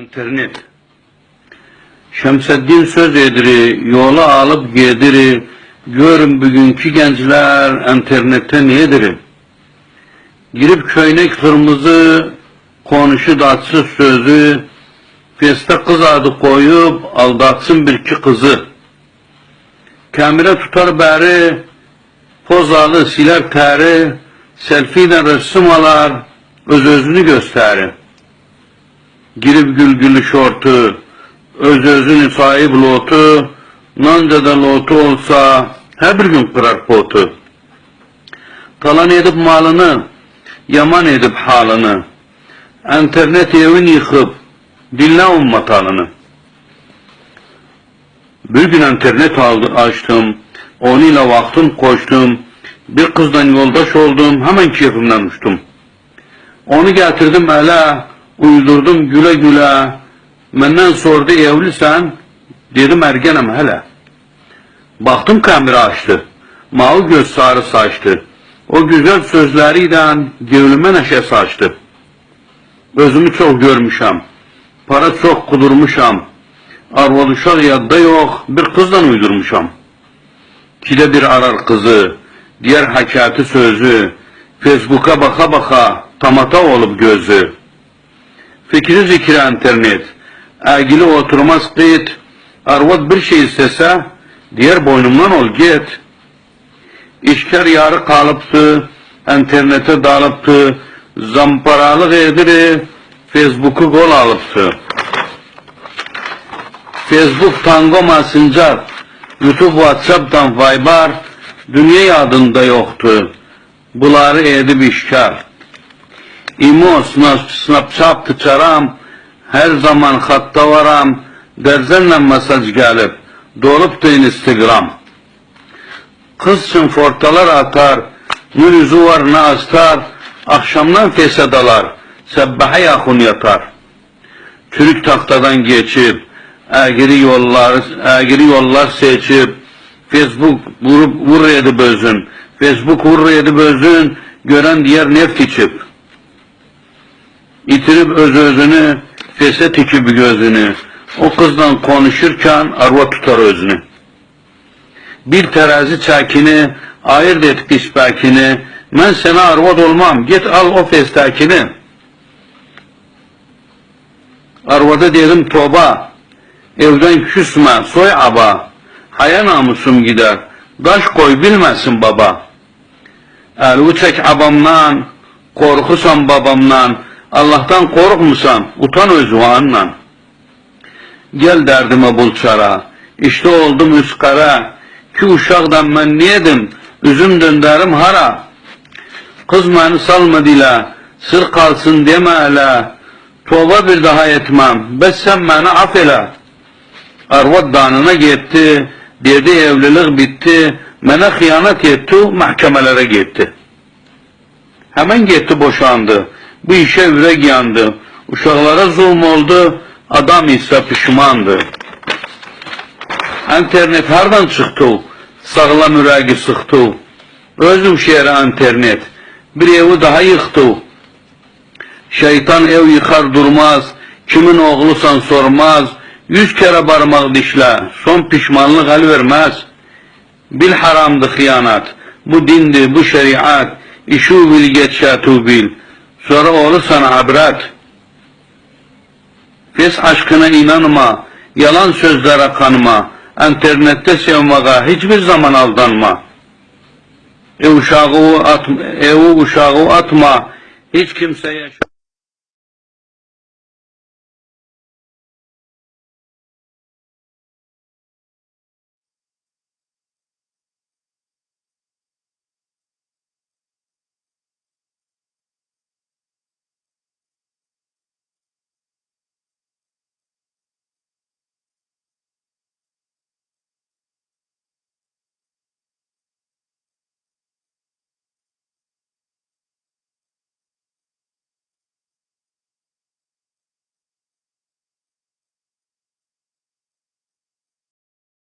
İnternet. Şemseddin söz ediri, yola alıp gediri. Görün bugünkü gençler internette nedir? Girip köynek kırmızı, konuşu datsız sözü, feste kız adı koyup aldatsın bir iki kızı. Kamera tutar beri, pozalı siler teri, selfie'den resim alar, öz-özünü gösterir. Girip gülgülü şortu, öz-özünü sahip lotu, nanca da lotu olsa, her bir gün kırar potu. Talan edip malını, yaman edip halını, internet evin yıkıp, dinle ummat halını. Bir gün internet açtım, onunla vaktim koştum, bir kızdan yoldaş oldum, hemen keyfimden uçtum. Onu getirdim ele, uydurdum güle güle, benden sordu evlisen, dedim ergenim hele. Baktım kamera açtı, mavi göz sarı saçtı, o güzel sözleriyle gönlüme neşe saçtı. Özümü çok görmüşəm, para çok kudurmuşam, arvad uşaq yadda yok, bir kızdan uydurmuşam. Kide bir arar kızı, diğer hakikati sözü, Facebook'a baka baka, tamata olup gözü. Fikri zikri internet, ilgili oturmaz kıyıt, arvad bir şey istese, diğer boynumdan ol git. İşker yarı kalıptı, internete dalıptı, zamparalık ediri, Facebook'u gol alıptı. Facebook, Tango, Messenger, YouTube, WhatsApp'tan Viber, dünya adında yoktu. Bunları edip işkar. İmo, Snapchat, tıçaram, her zaman hatta varam, derzenle mesaj gelip, dolup da Instagram. Kız için fortalar atar, ne yüzü var ne astar, akşamdan fesadalar, sebbaha yakın yatar. Çürük taktadan geçip, əgiri yollar seçip, Facebook vur edip özün, Facebook vur edip özün, gören diğer neft içip. İtirip öz-özünü, fese tikip gözünü, o kızla konuşurken arva tutar özünü. Bir terazi çəkini, ayırt et pisbəkini, mən sənə arvad olmam, git al o festekini. Arvada dedim toba, evden küsme, soy aba, haya namusum gider, daş koy bilmesin baba. Elvi çek abamdan, korkusan babamdan, Allah'tan korkmusan, utan özvanla. Gel derdime bulçara, işte oldum üskara, ki uşaqdan ben niyedim, üzüm döndərim hara. Kız məni salma dilə, sır kalsın deme elə, tövbe bir daha etmem, bəs sen məni af elə. Arvad danına gitti, dedi evlilik bitti, mənə xiyanət etti, mahkemelere gitti. Hemen gitti boşandı, bu işe ürək yandı, uşaqlara zulm oldu, adam ise pişmandı. İnternet hardan çıktı, sağlam ürəyi sıxdı, özüm şehre internet, bir evi daha yıktı. Şeytan ev yıkar durmaz, kimin oğlusan sormaz, 100 kere parmak dişle, son pişmanlık el vermez. Bil haramdı hıyanat, bu dindi, bu şeriat, işu bil geçşatu bil, sonra olur sana abrat. Fes aşkına inanma, yalan sözlere kanma, internette sevmeye hiçbir zaman aldanma. Ev uşağı atma, hiç kimseye